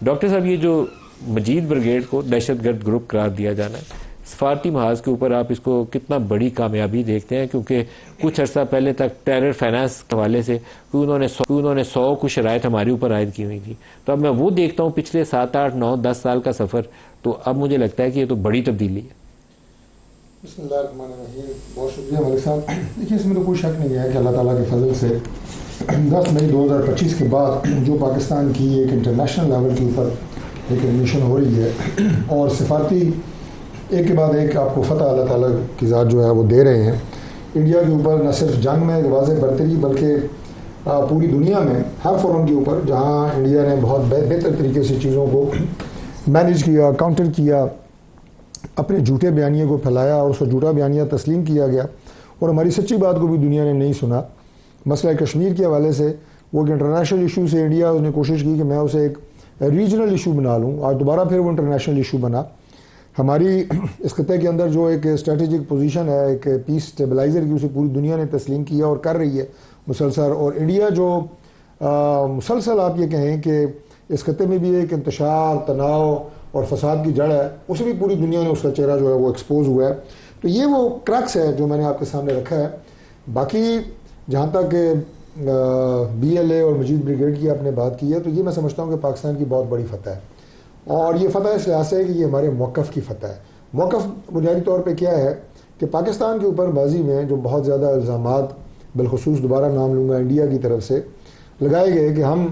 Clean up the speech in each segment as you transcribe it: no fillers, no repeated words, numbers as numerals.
Doctor صاحب یہ جو مجید بریگیڈ کو دہشت گرد گروپ قرار دیا جانا ہے، سفارتی محاذ کے اوپر آپ اس کو کتنا بڑی کامیابی دیکھتے ہیں؟ کیونکہ کچھ عرصہ پہلے تک ٹیرر فائنانس کے حوالے سے انہوں نے 100 کچھ شرائط ہمارے اوپر عائد کی ہوئی تھی، تو اب میں وہ دیکھتا ہوں پچھلے 7 8 9 10 سال کا سفر، تو اب مجھے لگتا ہے کہ یہ تو بڑی تبدیلی ہے۔ بسم اللہ الرحمن الرحیم۔ بہت شکریہ ملک صاحب۔ دیکھیے اس میں تو کوئی شک نہیں ہے کہ اللہ تعالیٰ کے فضل سے 10 مئی 2025 کے بعد جو پاکستان کی ایک انٹرنیشنل لیول کے اوپر ایک ایڈمیشن ہو رہی ہے اور سفارتی ایک کے بعد ایک آپ کو فتح اللہ تعالیٰ کی ذات جو ہے وہ دے رہے ہیں انڈیا کے اوپر، نہ صرف جنگ میں واضح برتری بلکہ پوری دنیا میں ہر فورم کے اوپر جہاں انڈیا نے بہت بہتر طریقے سے چیزوں کو مینیج کیا، کاؤنٹر کیا، اپنے جھوٹے بیانیے کو پھیلایا اور اس کو جھوٹا بیانیہ تسلیم کیا گیا اور ہماری سچی بات کو بھی دنیا نے نہیں سنا۔ مسئلہ کشمیر کے حوالے سے وہ ایک انٹرنیشنل ایشو سے انڈیا نے کوشش کی کہ میں اسے ایک ریجنل ایشو بنا لوں، آج دوبارہ پھر وہ انٹرنیشنل ایشو بنا۔ ہماری اس خطے کے اندر جو ایک اسٹریٹجک پوزیشن ہے ایک پیس اسٹیبلائزر کی، اسے پوری دنیا نے تسلیم کیا اور کر رہی ہے مسلسل، اور انڈیا جو مسلسل آپ یہ کہیں کہ اس خطے میں بھی ایک انتشار، تناؤ اور فساد کی جڑ ہے، اسے بھی پوری دنیا نے اس کا چہرہ جو ہے وہ ایکسپوز ہوا ہے۔ تو یہ وہ کرکس ہے جو میں نے آپ کے سامنے رکھا ہے۔ باقی جہاں تک بی ایل اے اور مجید بریگیڈ کی آپ نے بات کی ہے، تو یہ میں سمجھتا ہوں کہ پاکستان کی بہت بڑی فتح ہے، اور یہ فتح اس لحاظ سے ہے کہ یہ ہمارے موقف کی فتح ہے۔ موقف بنیادی طور پہ کیا ہے کہ پاکستان کے اوپر ماضی میں جو بہت زیادہ الزامات، بالخصوص دوبارہ نام لوں گا انڈیا کی طرف سے، لگائے گئے کہ ہم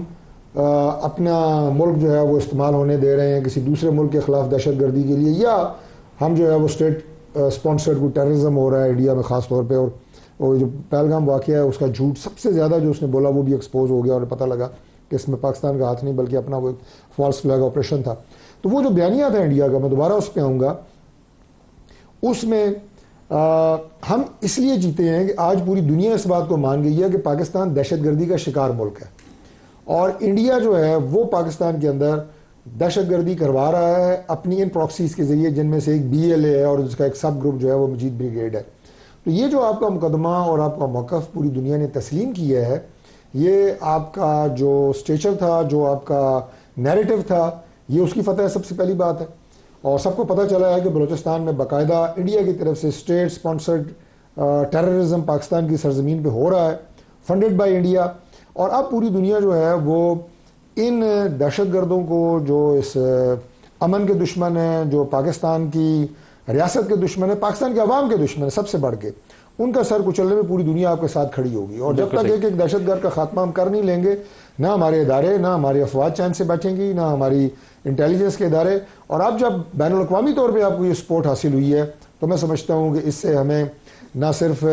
اپنا ملک جو ہے وہ استعمال ہونے دے رہے ہیں کسی دوسرے ملک کے خلاف دہشت گردی کے لیے، یا ہم جو ہے وہ اسٹیٹ اسپانسرڈ کو ٹیررزم ہو رہا ہے انڈیا میں خاص طور پہ، اور جو پہلگام واقعہ ہے اس کا جھوٹ سب سے زیادہ جو اس نے بولا وہ بھی ایکسپوز ہو گیا اور پتہ لگا کہ اس میں پاکستان کا ہاتھ نہیں بلکہ اپنا وہ فالس فلیگ آپریشن تھا۔ تو وہ جو بیانیہ تھا انڈیا کا، میں دوبارہ اس پہ آؤں گا، اس میں ہم اس لیے جیتے ہیں کہ آج پوری دنیا اس بات کو مان گئی ہے کہ پاکستان دہشت گردی کا شکار ملک ہے، اور انڈیا جو ہے وہ پاکستان کے اندر دہشت گردی کروا رہا ہے اپنی ان پراکسیز کے ذریعے، جن میں سے ایک بی ایل اے ہے اور اس کا ایک سب گروپ جو ہے وہ مجید بریگیڈ ہے۔ تو یہ جو آپ کا مقدمہ اور آپ کا موقف پوری دنیا نے تسلیم کیا ہے، یہ آپ کا جو اسٹیچر تھا، جو آپ کا نیریٹو تھا، یہ اس کی فتح ہے، سب سے پہلی بات ہے۔ اور سب کو پتہ چلا ہے کہ بلوچستان میں باقاعدہ انڈیا کی طرف سے اسٹیٹ سپانسرڈ ٹیررزم پاکستان کی سرزمین پہ ہو رہا ہے، فنڈڈ بائی انڈیا، اور اب پوری دنیا جو ہے وہ ان دہشت گردوں کو، جو اس امن کے دشمن ہیں، جو پاکستان کی ریاست کے دشمن ہے، پاکستان کے عوام کے دشمن ہے سب سے بڑھ کے، ان کا سر کچلنے میں پوری دنیا آپ کے ساتھ کھڑی ہوگی۔ اور جب تک ایک دہشت گرد کا خاتمہ ہم کر نہیں لیں گے، نہ ہمارے ادارے، نہ ہماری افواج چین سے بیٹھیں گی، نہ ہماری انٹیلیجنس کے ادارے۔ اور اب جب بین الاقوامی طور پہ آپ کو یہ سپورٹ حاصل ہوئی ہے، تو میں سمجھتا ہوں کہ اس سے ہمیں نہ صرف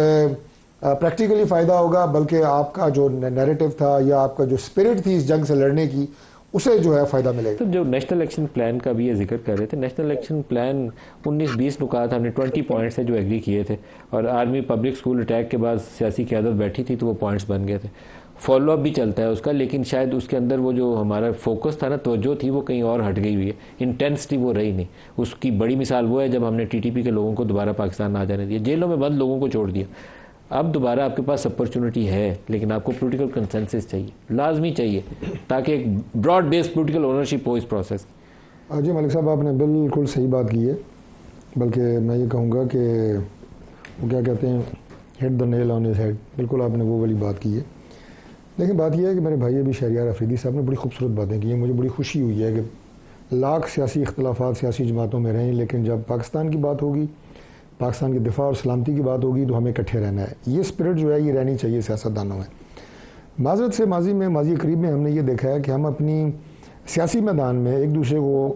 پریکٹیکلی فائدہ ہوگا، بلکہ آپ کا جو نیریٹو تھا یا آپ کا جو اسپرٹ تھی اس جنگ سے لڑنے کی، اسے جو ہے فائدہ ملے گا۔ تو جو نیشنل ایکشن پلان کا بھی یہ ذکر کر رہے تھے، نیشنل ایکشن پلان 19-20 نکات ہم نے 20 پوائنٹس سے جو ایگری کیے تھے، اور آرمی پبلک سکول اٹیک کے بعد سیاسی قیادت بیٹھی تھی تو وہ پوائنٹس بن گئے تھے، فالو اپ بھی چلتا ہے اس کا، لیکن شاید اس کے اندر وہ جو ہمارا فوکس تھا نا، توجہ تھی، وہ کہیں اور ہٹ گئی ہوئی ہے، انٹینسٹی وہ رہی نہیں۔ اس کی بڑی مثال وہ ہے جب ہم نے ٹی ٹی پی کے لوگوں کو دوبارہ پاکستان نہ جانے دیا، جیلوں میں بند لوگوں کو چھوڑ دیا۔ اب دوبارہ آپ کے پاس اپرچونٹی ہے، لیکن آپ کو پولیٹیکل کنسنسس چاہیے، لازمی چاہیے، تاکہ ایک براڈ بیس پولیٹیکل اونرشپ ہو اس پروسیس۔ جی ملک صاحب، آپ نے بالکل صحیح بات کی ہے، بلکہ میں یہ کہوں گا کہ وہ کیا کہتے ہیں، ہٹ دا نیل آن ہز ہیڈ، بالکل آپ نے وہ والی بات کی ہے۔ لیکن بات یہ ہے کہ میرے بھائی ابھی شہریار افریدی صاحب نے بڑی خوبصورت باتیں کی ہیں، مجھے بڑی خوشی ہوئی ہے کہ لاکھ سیاسی اختلافات سیاسی جماعتوں میں رہیں، لیکن جب پاکستان کی بات ہوگی، پاکستان کے دفاع اور سلامتی کی بات ہوگی، تو ہمیں اکٹھے رہنا ہے۔ یہ اسپرٹ جو ہے یہ رہنی چاہیے سیاستدانوں میں۔ معذرت سے ماضی قریب میں ہم نے یہ دیکھا ہے کہ ہم اپنی سیاسی میدان میں ایک دوسرے کو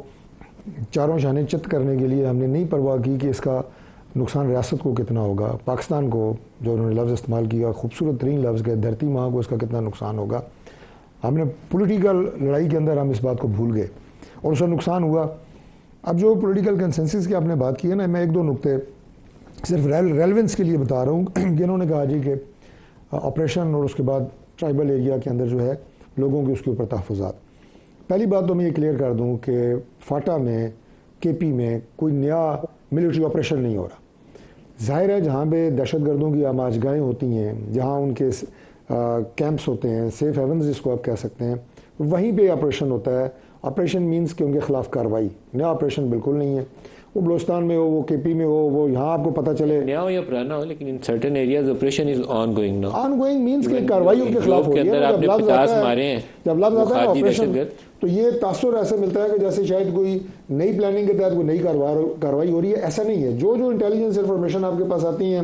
چاروں شانے چت کرنے کے لیے ہم نے نہیں پرواہ کی کہ اس کا نقصان ریاست کو کتنا ہوگا، پاکستان کو، جو انہوں نے لفظ استعمال کیا خوبصورت ترین لفظ کہ دھرتی ماں کو اس کا کتنا نقصان ہوگا۔ ہم نے پولیٹیکل لڑائی کے اندر ہم اس بات کو بھول گئے اور اس کا نقصان ہوا۔ اب جو پولیٹیکل کنسنسس کی آپ نے بات کی ہے نا، میں ایک دو نقطے صرف ریلیونس کے لیے بتا رہا ہوں کہ انہوں نے کہا جی کہ آپریشن اور اس کے بعد ٹرائبل ایریا کے اندر جو ہے لوگوں کے اس کے اوپر تحفظات۔ پہلی بات تو میں یہ کلیئر کر دوں کہ فاٹا میں، کے پی میں کوئی نیا ملٹری آپریشن نہیں ہو رہا۔ ظاہر ہے جہاں پہ دہشت گردوں کی آماجگاہیں ہوتی ہیں، جہاں ان کے کیمپس ہوتے ہیں، سیف ہیونز جس کو آپ کہہ سکتے ہیں، وہیں پہ آپریشن ہوتا ہے، آپریشن مینس کہ ان کے خلاف کارروائی، نیا آپریشن بالکل نہیں ہے. وہ بلوچستان میں ہو، وہ کے پی میں ہو، وہ یہاں آپ کو پتہ چلے نیا ہو یا پرانا ہو، لیکن in certain areas operation is on going now. On going means کہ کارروائی ان کے خلاف ہو رہی ہے. جب لفظ آتا ہے آپریشن تو یہ تاثر ایسا ملتا ہے کہ جیسے شاید کوئی نئی پلاننگ کے تحت کوئی نئی کارروائی ہو رہی ہے. ایسا نہیں ہے. جو انٹیلیجنس انفارمیشن آپ کے پاس آتی ہیں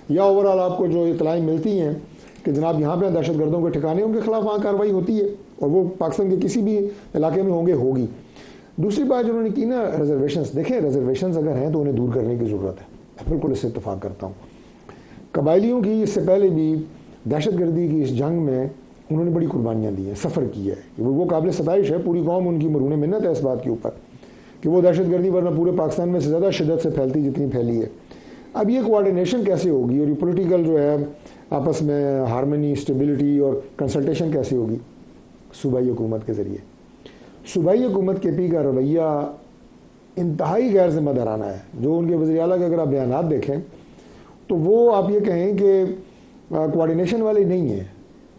یا اوور آل آپ کو جو اطلاعیں ملتی ہیں کہ جناب یہاں پہ دہشت گردوں کے ٹھکانے، ان کے خلاف وہاں کارروائی ہوتی ہے، اور وہ پاکستان کے کسی بھی علاقے میں ہوگی. دوسری بات جو انہوں نے کی نا ریزرویشنز، دیکھیں ریزرویشنز اگر ہیں تو انہیں دور کرنے کی ضرورت ہے. میں بالکل اس سے اتفاق کرتا ہوں. قبائلیوں کی اس سے پہلے بھی دہشت گردی کی اس جنگ میں انہوں نے بڑی قربانیاں دی ہیں، سفر کیا ہے. وہ قابل ستائش ہے. پوری قوم ان کی مرہون منت ہے اس بات کے اوپر کہ وہ دہشت گردی ورنہ پورے پاکستان میں سے زیادہ شدت سے پھیلتی جتنی پھیلی ہے. اب یہ کوآرڈینیشن کیسے ہوگی اور یہ پولیٹیکل جو ہے آپس میں ہارمنی، اسٹیبلٹی اور کنسلٹیشن کیسے ہوگی؟ صوبائی حکومت کے ذریعے. صوبائی حکومت کے پی کا رویہ انتہائی غیر ذمہ دارانہ ہے. جو ان کے وزیر اعلیٰ کے اگر آپ بیانات دیکھیں تو وہ آپ یہ کہیں کہ کوآرڈینیشن والے نہیں ہیں.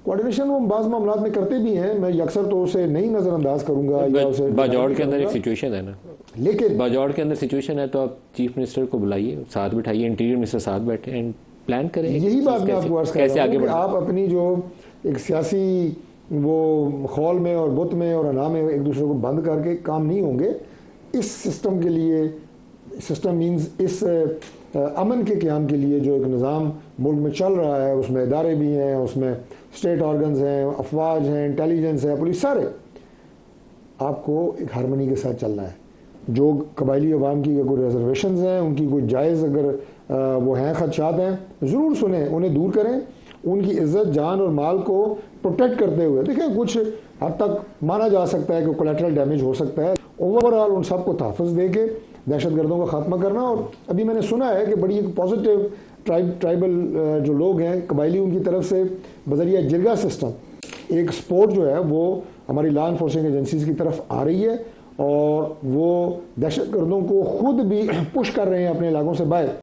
کوآرڈینیشن وہ بعض معاملات میں کرتے بھی ہیں، میں یکسر تو اسے نہیں نظر انداز کروں گا. باجوڑ کے اندر ایک سچویشن ہے نا، لیکن باجوڑ کے اندر سچویشن ہے تو آپ چیف منسٹر کو بلائیے، ساتھ بٹھائیے، انٹیریئر منسٹر ساتھ بیٹھے اینڈ پلان کریں. یہی بات میں آپ کو عرض کر رہا ہوں کہ آپ اپنی جو ایک سیاسی وہ خول میں اور بت میں اور انا میں ایک دوسرے کو بند کر کے کام نہیں ہوں گے. اس سسٹم کے لیے، سسٹم مینز اس امن کے قیام کے لیے جو ایک نظام ملک میں چل رہا ہے، اس میں ادارے بھی ہیں، اس میں اسٹیٹ آرگنز ہیں، افواج ہیں، انٹیلیجنس ہے، پولیس، سارے آپ کو ایک ہارمنی کے ساتھ چلنا ہے. جو قبائلی عوام کی کوئی ریزرویشنز ہیں، ان کی کوئی جائز اگر وہ ہیں خدشات ہیں، ضرور سنیں، انہیں دور کریں. ان کی عزت، جان اور مال کو پروٹیکٹ کرتے ہوئے دیکھیں کچھ حد تک مانا جا سکتا ہے کہ کولیٹرل ڈیمیج ہو سکتا ہے. اوور آل ان سب کو تحفظ دے کے دہشت گردوں کا خاتمہ کرنا. اور ابھی میں نے سنا ہے کہ بڑی ایک پازیٹیو ٹرائبل جو لوگ ہیں قبائلی، ان کی طرف سے بذریعہ جرگا سسٹم ایک سپورٹ جو ہے وہ ہماری لا انفورسنگ ایجنسیز کی طرف آ رہی ہے، اور وہ دہشت گردوں کو خود بھی پش کر رہے ہیں اپنے علاقوں سے باہر.